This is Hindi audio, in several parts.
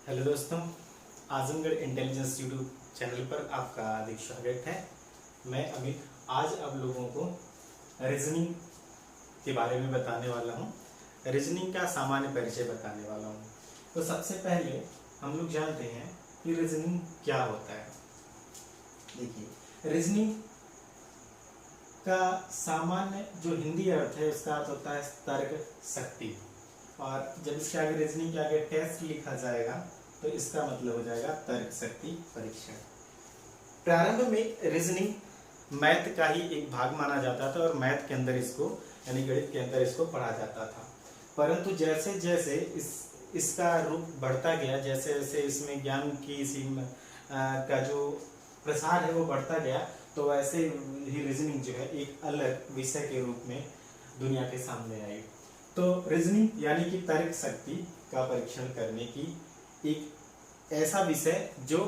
हेलो दोस्तों, आजमगढ़ इंटेलिजेंस यूट्यूब चैनल पर आपका हार्दिक स्वागत है। मैं अमित आज आप लोगों को रीजनिंग के बारे में बताने वाला हूँ। रीजनिंग का सामान्य परिचय बताने वाला हूँ। तो सबसे पहले हम लोग जानते हैं कि रीजनिंग क्या होता है। देखिए, रीजनिंग का सामान्य जो हिंदी अर्थ है उसका अर्थ होता है तर्क शक्ति, और जब इसके आगे रीजनिंग के आगे टेस्ट लिखा जाएगा तो इसका मतलब हो जाएगा तर्क शक्ति परीक्षण। प्रारंभ में रीजनिंग मैथ का ही एक भाग माना जाता था और मैथ के अंदर इसको यानी गणित के अंदर इसको पढ़ा जाता था। परंतु जैसे जैसे इसका रूप बढ़ता गया, जैसे जैसे इसमें ज्ञान की का जो प्रसार है वो बढ़ता गया, तो वैसे ही रीजनिंग जो है एक अलग विषय के रूप में दुनिया के सामने आई। तो रीजनिंग यानी कि तर्क शक्ति का परीक्षण करने की एक ऐसा विषय जो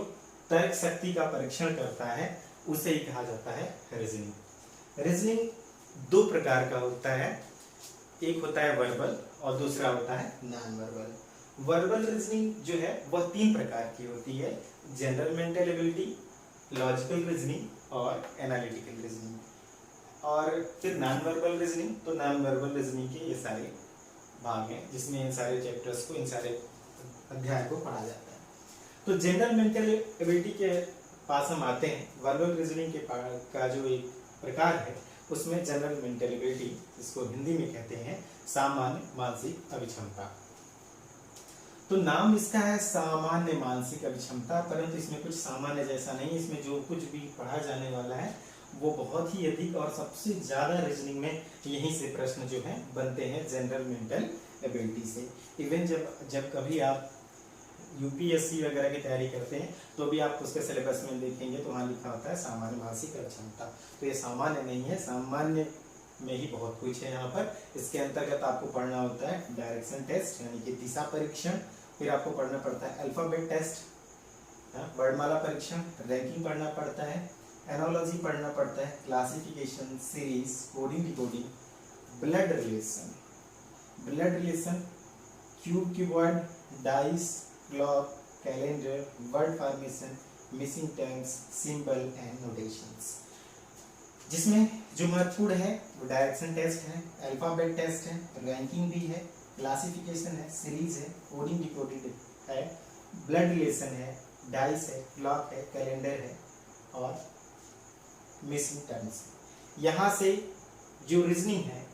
तर्क शक्ति का परीक्षण करता है उसे ही कहा जाता है रीजनिंग। रीजनिंग दो प्रकार का होता है, एक होता है वर्बल और दूसरा होता है नॉन वर्बल। वर्बल रीजनिंग जो है वह तीन प्रकार की होती है: general mental ability, logical reasoning और एनालिटिकल रीजनिंग। और फिर नॉन वर्बल रीजनिंग, तो नॉन वर्बल रीजनिंग के ये सारे भाग हैं जिसमें इन सारे चैप्टर्स को, इन सारे अध्याय को पढ़ा जाता है। तो जनरल मेंटल एबिलिटी के पास हम आते हैं। वर्बल रीजनिंग का जो एक प्रकार है उसमें जनरल मेंटल एबिलिटी, इसको हिंदी में कहते हैं सामान्य मानसिक अभिक्षमता। तो नाम इसका है सामान्य मानसिक अभिक्षमता, परंतु इसमें कुछ सामान्य जैसा नहीं। इसमें जो कुछ भी पढ़ा जाने वाला है वो बहुत ही अधिक और सबसे ज्यादा रीजनिंग में यहीं से प्रश्न जो है बनते हैं जनरल मेंटल एबिलिटी से। इवन जब कभी आप यूपीएससी वगैरह की तैयारी करते हैं तो भी आप उसके सिलेबस में देखेंगे तो वहाँ लिखा होता है सामान्य मानसिक अक्षमता। तो ये सामान्य नहीं है, सामान्य में ही बहुत कुछ है यहाँ पर। इसके अंतर्गत आपको पढ़ना होता है डायरेक्शन टेस्ट यानी कि दिशा परीक्षण, फिर आपको पढ़ना पड़ता है अल्फाबेट टेस्ट, वर्णमाला परीक्षण, रैंकिंग पढ़ना पड़ता है, एनोलॉजी पढ़ना पड़ता है, classification, series, coding decoding, blood relation, cube cuboid, dice, clock, calendar, word formation, missing terms, symbol and notations. जिसमें जो महत्वपूर्ण है वो डायरेक्शन टेस्ट है, अल्फाबेट टेस्ट है, रैंकिंग भी है, क्लासिफिकेशन है, सीरीज है, कोडिंग डिकोडिंग है, ब्लड रिलेशन है, डाइस है, क्लॉक है, कैलेंडर है और मिसिंग टर्म्स। यहाँ से जो रीजनिंग है,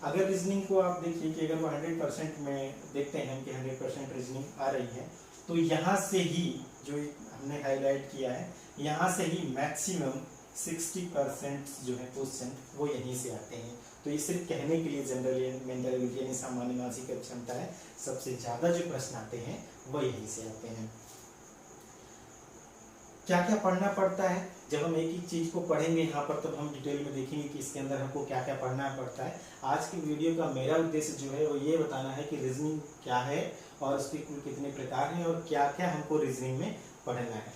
अगर रीजनिंग को आप देखिए कि अगर वो 100% में देखते हैं कि 100% रीजनिंग आ रही है, तो यहाँ से ही जो हमने हाईलाइट किया है, यहाँ से ही मैक्सिमम 60% जो है क्वेश्चन वो यहीं से आते हैं। तो ये सिर्फ कहने के लिए जनरल मेंटल एबिलिटी यानी सामान्य मानसिक क्षमता है, सबसे ज्यादा जो प्रश्न आते हैं वो यहीं से आते हैं। क्या क्या पढ़ना पड़ता है, जब हम एक एक चीज को पढ़ेंगे यहाँ पर तब हम डिटेल में देखेंगे कि इसके अंदर हमको क्या क्या पढ़ना पड़ता है। आज की वीडियो का मेरा उद्देश्य जो है वो ये बताना है कि रीजनिंग क्या है और उसके कुल कितने प्रकार हैं और क्या क्या हमको रीजनिंग में पढ़ना है।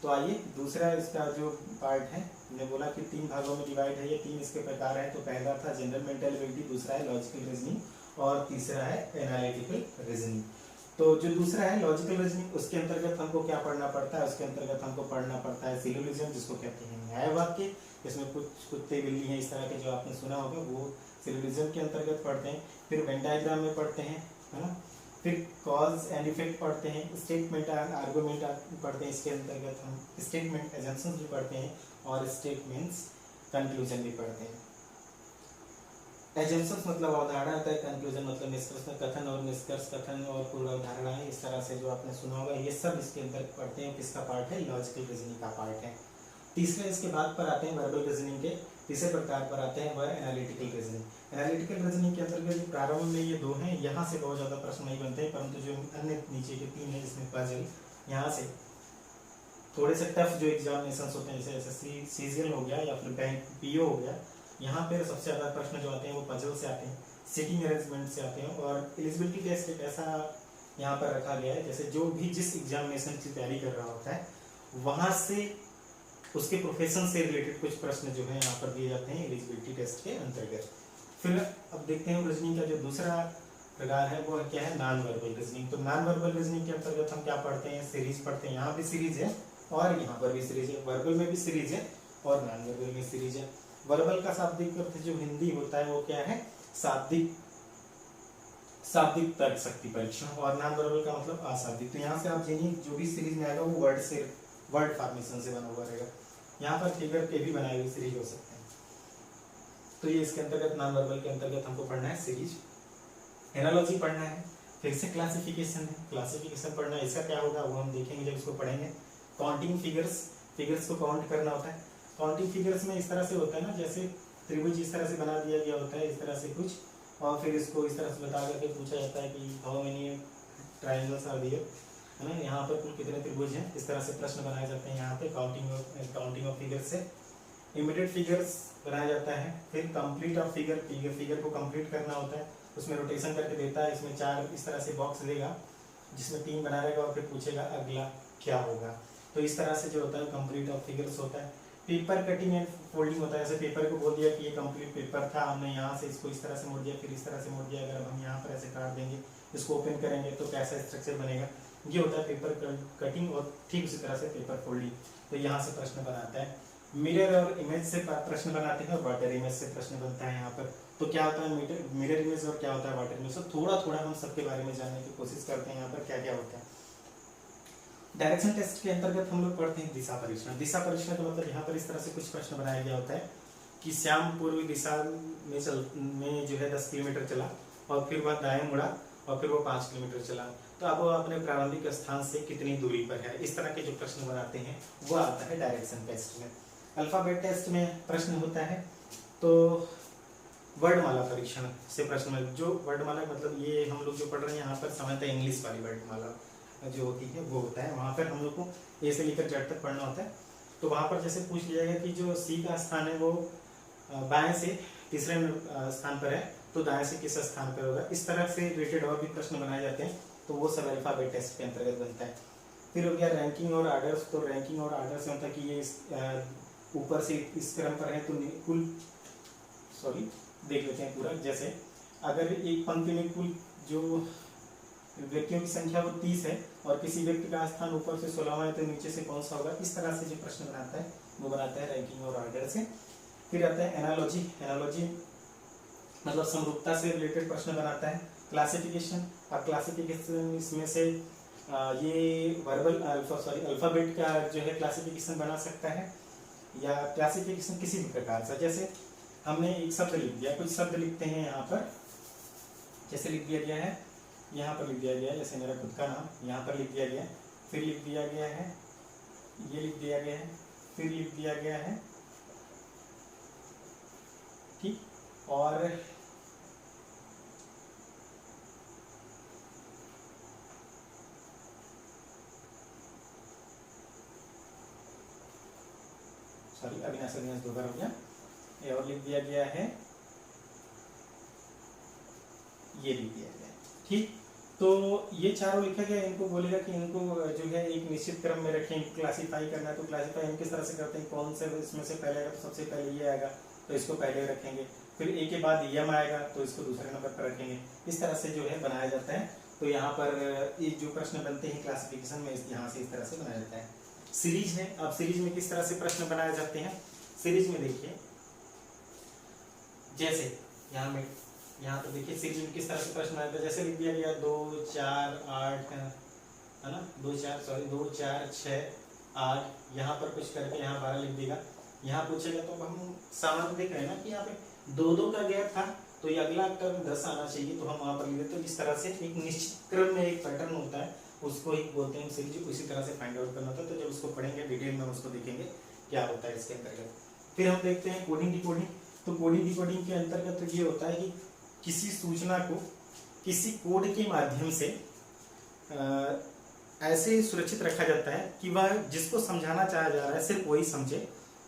तो आइए, दूसरा इसका जो पार्ट है, हमने बोला कि 3 भागों में डिवाइड है, ये 3 इसके प्रकार हैं। तो पहला था जनरल मेंटल एबिलिटी, दूसरा है लॉजिकल रीजनिंग और तीसरा है एनालिटिकल रीजनिंग। तो जो दूसरा है लॉजिकल रीजनिंग, उसके अंतर्गत हमको क्या पढ़ना पड़ता है? उसके अंतर्गत हमको पढ़ना पड़ता है सिलोजिज्म, जिसको कहते हैं न्याय वाक्य। इसमें कुछ कुत्ते बिल्ली हैं इस तरह के जो आपने सुना होगा, वो सिलोजिज्म के अंतर्गत पढ़ते हैं। फिर वेन डायग्राम में पढ़ते हैं, है ना। फिर कॉज एंड इफेक्ट पढ़ते हैं, स्टेटमेंट एंड आर्गुमेंट पढ़ते हैं। इसके अंतर्गत हम स्टेटमेंट एजम्पशंस भी पढ़ते हैं और स्टेटमेंट्स कंक्लूजन भी पढ़ते हैं। एजम्पशंस मतलब अवधारणा होता है, कंक्लूजन मतलब निष्कर्ष, कथन और निष्कर्ष, कथन और पूर्व अवधारणाएं, इस तरह से जो आपने सुना होगा, ये सब इसके अंदर पढ़ते हैं। किसका पार्ट है? लॉजिकल रीजनिंग का पार्ट है। तीसरे इसके बाद पर आते हैं वर्बल रीजनिंग के तीसरे प्रकार पर आते हैं वह एनालिटिकल रीजनिंग। एनालिटिकल रीजनिंग के अंतर्गत प्रारंभ में ये 2 हैं, यहाँ से बहुत ज्यादा प्रश्न नहीं बनते हैं, परंतु जो अन्य नीचे के 3 हैं जिसमें पजल, यहाँ से थोड़े से टफ जो एग्जामिनेशन होते हैं जैसे एसएससी सीजीएल हो गया या फिर बैंक पीओ हो गया, यहाँ पर सबसे ज्यादा प्रश्न जो आते हैं वो पजल से आते हैं, सीटिंग अरेंजमेंट से आते हैं। और एलिजिबिलिटी टेस्ट एक ऐसा यहाँ पर रखा गया है जैसे जो भी जिस एग्जामिनेशन की तैयारी कर रहा होता है वहां से उसके प्रोफेशन से रिलेटेड कुछ प्रश्न जो है यहाँ पर दिए जाते हैं एलिजिबिलिटी टेस्ट के अंतर्गत। फिर अब देखते हैं रीजनिंग का जो दूसरा प्रकार है वो क्या है, नॉन वर्बल रीजनिंग। तो नॉन वर्बल रीजनिंग के अंतर्गत हम क्या पढ़ते हैं, सीरीज पढ़ते हैं। यहाँ भी सीरीज है और यहाँ पर भी सीरीज है, वर्बल में भी सीरीज है और नॉन वर्बल में सीरीज है। वर्बल का शाब्दिक अर्थ जो हिंदी होता है वो क्या है, शाब्दिक तर्क शक्ति परीक्षण, और नॉन वर्बल का मतलब अशाब्दिक। तो यहाँ से आप जानिए जो भी सीरीज में आएगा वो वर्ड फॉर्मेशन से बना हुआ रहेगा। यहाँ पर फिगर के भी बनाए हुए सीरीज हो सकते हैं। तो ये इसके अंतर्गत नॉन वर्बल के अंतर्गत हमको पढ़ना है सीरीज। एनालॉजी पढ़ना है, फिर से क्लासिफिकेशन है, क्लासिफिकेशन पढ़ना है। इसका क्या होगा वो हम देखेंगे जब इसको पढ़ेंगे। काउंटिंग फिगर्स को काउंट करना होता है। काउंटिंग फिगर्स में इस तरह से होता है ना, जैसे त्रिभुज इस तरह से बना दिया गया होता है, इस तरह से कुछ, और फिर इसको इस तरह से बता करके पूछा जाता है कि how many triangles are there, है ना, यहाँ पर कुल कितने त्रिभुज हैं। इस तरह से प्रश्न बनाए जाते हैं यहाँ पे काउंटिंग ऑफ फिगर्स से। इमीडिएट फिगर्स बनाया जाता है। फिर कंप्लीट ऑफ फिगर को कंप्लीट करना होता है, उसमें रोटेशन करके देता है। इसमें 4 इस तरह से बॉक्स देगा जिसमें 3 बना रहेगा और फिर पूछेगा अगला क्या होगा। तो इस तरह से जो होता है कंप्लीट ऑफ फिगर्स होता है। पेपर कटिंग एंड फोल्डिंग होता है। जैसे पेपर को बोल दिया कि ये कंप्लीट पेपर था, हमने यहाँ से इसको इस तरह से मोड़ दिया, फिर इस तरह से मोड़ दिया। अगर हम यहाँ पर ऐसे काट देंगे, इसको ओपन करेंगे तो कैसा स्ट्रक्चर बनेगा, ये होता है पेपर कटिंग। और ठीक उसी तरह से पेपर फोल्डिंग। तो यहाँ से प्रश्न बनाता है। मिरर और इमेज से प्रश्न बनाते हैं और वाटर इमेज से प्रश्न बनता है यहाँ पर। तो क्या होता है मिरर इमेज और क्या होता है वाटर इमेज, तो थोड़ा थोड़ा हम सबके बारे में जानने की कोशिश करते हैं यहाँ पर क्या क्या होता है। डायरेक्शन टेस्ट के अंतर्गत हम लोग पढ़ते हैं दिशा परीक्षण। दिशा परीक्षण का मतलब यहाँ पर इस तरह से कुछ प्रश्न बनाया गया होता है कि श्याम पूर्वी दिशा में जो है 10 किलोमीटर चला और फिर वह दाएं मुड़ा और फिर वो 5 किलोमीटर चला, तो अब वो अपने प्रारंभिक स्थान से कितनी दूरी पर है। इस तरह के जो प्रश्न बनाते हैं वो आता है डायरेक्शन टेस्ट में। अल्फाबेट टेस्ट में प्रश्न होता है तो वर्णमाला परीक्षण से प्रश्न में, जो वर्णमाला मतलब ये हम लोग जो पढ़ रहे हैं यहाँ पर सामान्यतः इंग्लिश वाली वर्णमाला जो होती है वो होता है। वहाँ पर हम लोग को ए से लेकर जेड तक पढ़ना होता है। तो वहाँ पर जैसे पूछ लिया गया कि जो सी का स्थान है वो बाएं से तीसरे स्थान पर है, तो दाएं से किस स्थान पर होगा। इस तरह से रिलेटेड और भी प्रश्न बनाए जाते हैं, तो वो सब अल्फाबेट टेस्ट के अंतर्गत बनता है। फिर हो गया रैंकिंग और आर्डर्स। तो रैंकिंग और आर्डर से होता है कि ये ऊपर से इस क्रम पर है तो कुल देख लेते हैं पूरा। जैसे अगर एक पंक्ति में कुल जो व्यक्तियों की संख्या वो 30 है और किसी व्यक्ति का स्थान ऊपर से 16वां है तो नीचे से कौन सा होगा। इस तरह से जो प्रश्न बनाता है वो बनाता है रैंकिंग और ऑर्डर से। फिर आता है एनालॉजी मतलब समरूपता से रिलेटेड प्रश्न बनाता है। क्लासिफिकेशन, अब क्लासिफिकेशन इसमें से ये वर्बल अल्फाबेट का जो है क्लासिफिकेशन बना सकता है या क्लासिफिकेशन किसी भी प्रकार से। जैसे हमने एक शब्द लिख दिया, कुछ शब्द लिखते हैं यहाँ पर, जैसे लिख दिया गया है, यहाँ पर लिख दिया गया है, जैसे मेरा खुद का नाम यहाँ पर लिख दिया गया है, फिर लिख दिया गया है, ये लिख दिया गया है, फिर लिख दिया गया है, ठीक। और अविनाश दो बार हो गया, ये और लिख दिया गया है, ये लिख दिया गया है, ठीक। तो ये चारों लिखा गया, इनको बोलेगा कि इनको जो है एक निश्चित क्रम में रखें, क्लासीफाई करना है। तो क्लासीफाई हम किस तरह से करते हैं, कौन से इसमें से पहले आएगा तो सबसे पहले ये आएगा तो इसको पहले रखेंगे, फिर ए के बाद यम आएगा तो इसको दूसरे नंबर पर रखेंगे। इस तरह से जो है बनाया जाता है। तो यहाँ पर ये जो प्रश्न बनते हैं क्लासिफिकेशन में, यहाँ से इस तरह से बनाया जाता है। सीरीज है, अब सीरीज में किस तरह से प्रश्न बनाए जाते हैं। सीरीज में देखिए, जैसे यहाँ पर देखिए सीरीज में किस तरह से प्रश्न आया था। जैसे लिख दिया गया 2 4 8 है ना, 2 4 6 8, यहाँ पर कुछ करके यहाँ 12 लिख देगा। यहाँ पूछेगा तो हम सामान्य देख रहे हैं ना कि यहाँ पे 2 का गैप था, तो ये अगला टर्म 10 आना चाहिए, तो हम वहाँ पर लिख देते। तो इस तरह से एक निश्चित क्रम में एक पैटर्न होता है, उसको ही बोलते हैं सीरीज। उसी तरह से फाइंड आउट करना होता है। तो जब उसको पढ़ेंगे डिटेल में उसको देखेंगे क्या होता है इसके अंतर्गत। फिर हम देखते हैं कोडिंग डिकोडिंग। तो कोडिंग डिकोडिंग के अंतर्गत तो ये होता है कि किसी सूचना को किसी कोड के माध्यम से ऐसे सुरक्षित रखा जाता है कि वह जिसको समझाना चाहा जा रहा है सिर्फ वही समझे,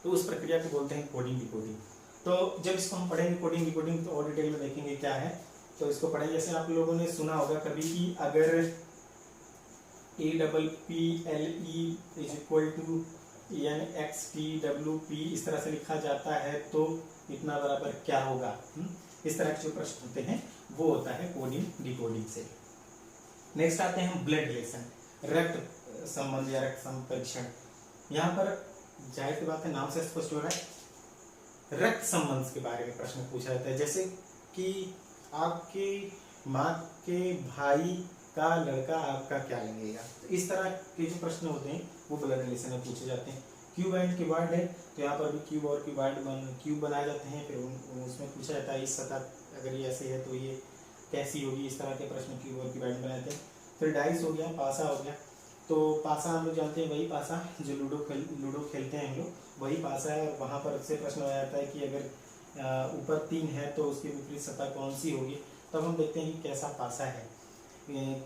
तो उस प्रक्रिया को बोलते हैं कोडिंग डिकोडिंग। तो जब इसको हम पढ़ेंगे कोडिंग डिकोडिंग तो और डिटेल में देखेंगे क्या है। तो इसको पढ़ेंगे, जैसे आप लोगों ने सुना होगा कभी कि अगर APPLE = NXTWP इस तरह से लिखा जाता है तो इतना बराबर क्या होगा। इस तरह के जो प्रश्न होते हैं वो होता है कोडिंग डिकोडिंग से। नेक्स्ट आते हैं ब्लड रिलेशन, रक्त संबंध या रक्त परीक्षण। यहाँ पर जाहिर सी बात है, नाम से स्पष्ट हो रहा है, रक्त संबंध के बारे में प्रश्न पूछा जाता है। जैसे कि आपके माँ के भाई का लड़का आपका क्या लगेगा, तो इस तरह के जो प्रश्न होते हैं वो ब्लड रिलेशन में पूछे जाते हैं। क्यूब एंड क्यूबॉइड है, तो यहाँ पर भी क्यूब और क्यूब बनाए जाते हैं, फिर उसमें पूछा जाता है इस सतह अगर ये ऐसे है तो ये कैसी होगी, इस तरह के प्रश्न क्यूब और क्यूबॉइड बनाते हैं। फिर डाइस हो गया, पासा हो गया, तो पासा हम लोग जानते हैं वही पासा जो लूडो खेलते हैं हम लोग, वही पासा है। वहाँ पर से प्रश्न आ जाता है कि अगर ऊपर 3 है तो उसकी विपरीत सतह कौन सी होगी, तब हम देखते हैं कि कैसा पासा है।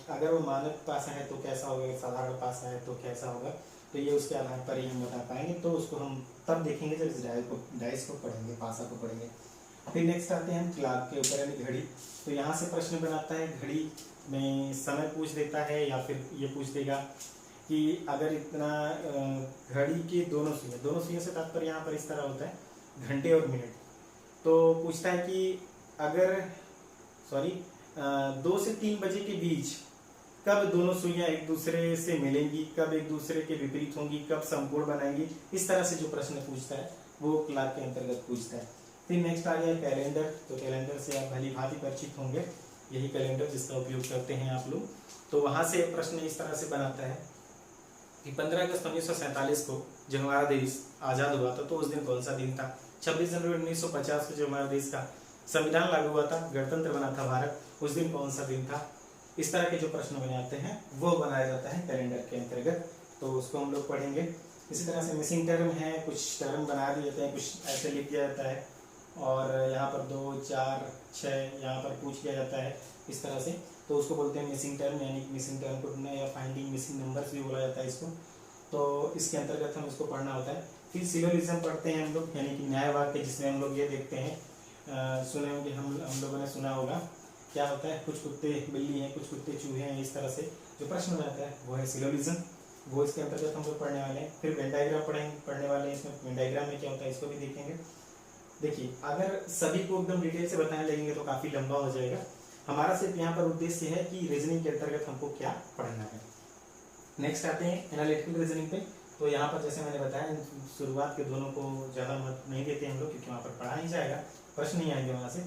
अगर वो मानक पासा है तो कैसा होगा, अगर साधारण पासा है तो कैसा होगा, तो ये उसके आधार पर ही हम बता पाएंगे। तो उसको हम तब देखेंगे जब इस डाइस को पढ़ेंगे, पासा को पढ़ेंगे। फिर नेक्स्ट आते हैं हम क्लॉक के ऊपर, यानी घड़ी। तो यहाँ से प्रश्न बनाता है, घड़ी में समय पूछ देता है या फिर ये पूछ देगा कि अगर इतना घड़ी के दोनों सुइयों से तात्पर्य यहाँ पर इस तरह होता है घंटे और मिनट। तो पूछता है कि अगर 2 से 3 बजे के बीच कब दोनों सुइयां एक दूसरे से मिलेंगी, कब एक दूसरे के विपरीत होंगी, कब समकोण बनाएंगी, इस तरह से जो प्रश्न पूछता है वो क्लॉक के अंतर्गत पूछता है। फिर नेक्स्ट आ गया कैलेंडर। तो कैलेंडर से आप भली भांति परिचित होंगे, यही कैलेंडर जिसका उपयोग करते हैं आप लोग। तो वहां से प्रश्न इस तरह से बनाता है कि 15 अगस्त 1947 को जब हमारा देश आजाद हुआ था तो उस दिन कौन सा दिन था। 26 जनवरी 1950 को जब हमारे देश का संविधान लागू हुआ था, गणतंत्र बना था भारत, उस दिन कौन सा दिन था। इस तरह के जो प्रश्न बनाते हैं वो बनाया जाता है कैलेंडर के अंतर्गत, तो उसको हम लोग पढ़ेंगे। इसी तरह से मिसिंग टर्म है, कुछ टर्म बना दिए जाते हैं, कुछ ऐसे लिख दिया जाता है और यहाँ पर 2, 4, 6 यहाँ पर पूछ लिया जाता है इस तरह से, तो उसको बोलते हैं मिसिंग टर्म, यानी मिसिंग टर्म को ढूंढना या फाइंडिंग मिसिंग नंबर्स भी बोला जाता है इसको। तो इसके अंतर्गत हम इसको पढ़ना होता है। फिर सिलोजिज्म पढ़ते हैं हम लोग, यानी कि न्याय वाक्य, जिसमें हम लोग ये देखते हैं, सुने होंगे हम लोगों ने सुना होगा, क्या होता है, कुछ कुत्ते बिल्ली हैं, कुछ कुत्ते चूहे हैं, इस तरह से जो प्रश्न बनाता है वो है सिलोजिज्म, वो इसके अंतर्गत हम लोग पढ़ने वाले हैं। फिर वेन डायग्राम पढ़ने वाले हैं, इसमें वेन डायग्राम में क्या होता है इसको भी देखेंगे। देखिए, अगर सभी को एकदम डिटेल से बताने लगेंगे तो काफ़ी लंबा हो जाएगा। हमारा सिर्फ यहाँ पर उद्देश्य है कि रीजनिंग के अंतर्गत हमको क्या पढ़ना है। नेक्स्ट आते हैं एनालिटिकल रीजनिंग पे। तो यहाँ पर जैसे मैंने बताया, शुरुआत के दोनों को ज़्यादा महत्व नहीं देते हम लोग, क्योंकि वहाँ पर पढ़ा नहीं जाएगा, प्रश्न नहीं आएंगे वहाँ से।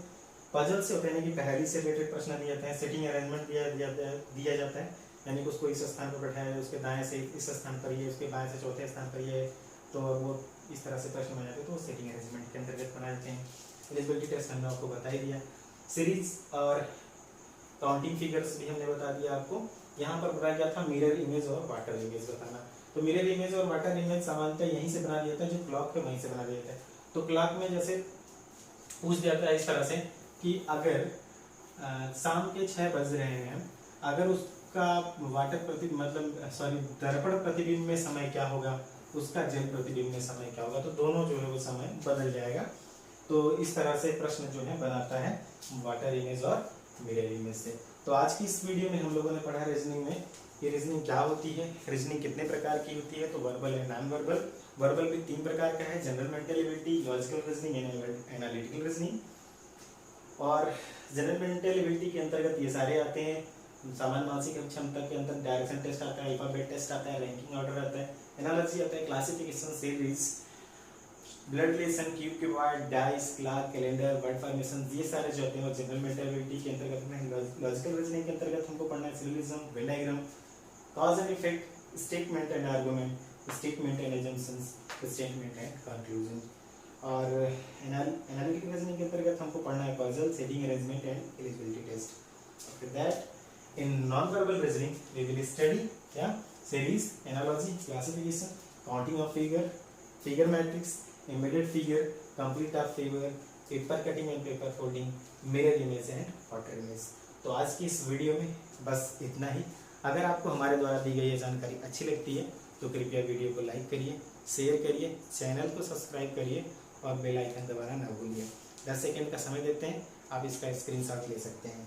पजल से होते हैं कि पहेली से रिलेटेड प्रश्न दिए जाते हैं। सेटिंग अरेंजमेंट दिया जाता है, यानी कि उसको इस स्थान पर बैठाया है, उसके दाएं से इस स्थान पर ये, उसके बाएं से चौथे स्थान पर ये, तो वो इस तरह से प्रश्न बनाते हैं, तो सेटिंग अरेंजमेंट के अंतर्गत बनाए जाते हैं। एलिजिबिलिटी टेस्ट हमने आपको बता ही दिया। सीरीज और काउंटिंग फिगर्स भी हमने बता दिया आपको। यहाँ पर बताया गया था मिरर इमेज और वाटर इमेज बताना। तो मिरर इमेज और वाटर इमेज सामान्यतः यहीं से बना दिया जाता है, जो क्लॉक है वहीं से बना दिया जाता है। तो क्लॉक में जैसे पूछ जाता है इस तरह से कि अगर शाम के 6 बज रहे हैं, अगर उसका दर्पण प्रतिबिंब में समय क्या होगा, उसका जल प्रतिबिंब में समय क्या होगा, तो दोनों जो है वो समय बदल जाएगा। तो इस तरह से प्रश्न जो है बनाता है वाटर इमेज और मिरर इमेज से। तो आज की इस वीडियो में हम लोगों ने पढ़ा रीजनिंग में कि रीजनिंग क्या होती है, रीजनिंग कितने प्रकार की होती है। तो verbal and non verbal. Verbal भी 3 प्रकार का है, general mental ability, logical reasoning, analytical reasoning. और जनरल मेंटल एबिलिटी के अंतर्गत ये सारे आते हैं। सामान्य मानसिक क्षमता के अंदर डायरेक्शन टेस्ट आता है, अल्फाबेट टेस्ट आता है, रैंकिंग ऑर्डर आता है, एनालॉजी आता है, classification, series, blood relation, cube cuboid, dice, clock, calendar, word formation, ये सारे जो होते हैं जनरल मेंटल एबिलिटी के अंतर्गत में। लॉजिकल रीजनिंग के अंतर्गत हमको पढ़ना है syllogism, Venn diagram, cause and effect, statement and argument, statement and assumptions, statement and conclusion. और एनालिटिकल रीजनिंग के अंतर्गत हमको पढ़ना है puzzle, setting arrangement and eligibility test. After that in non verbal reasoning we will study क्या, series, analogy, classification, counting of figure matrix, embedded figure, complete of figure, paper cutting and paper folding, mirror image and water image. तो आज की इस वीडियो में बस इतना ही। अगर आपको हमारे द्वारा दी गई ये जानकारी अच्छी लगती है तो कृपया वीडियो को लाइक करिए, शेयर करिए, चैनल को सब्सक्राइब करिए और बेल आइकन दबाना ना भूलिए। 10 सेकंड का समय देते हैं, आप इसका स्क्रीनशॉट ले सकते हैं।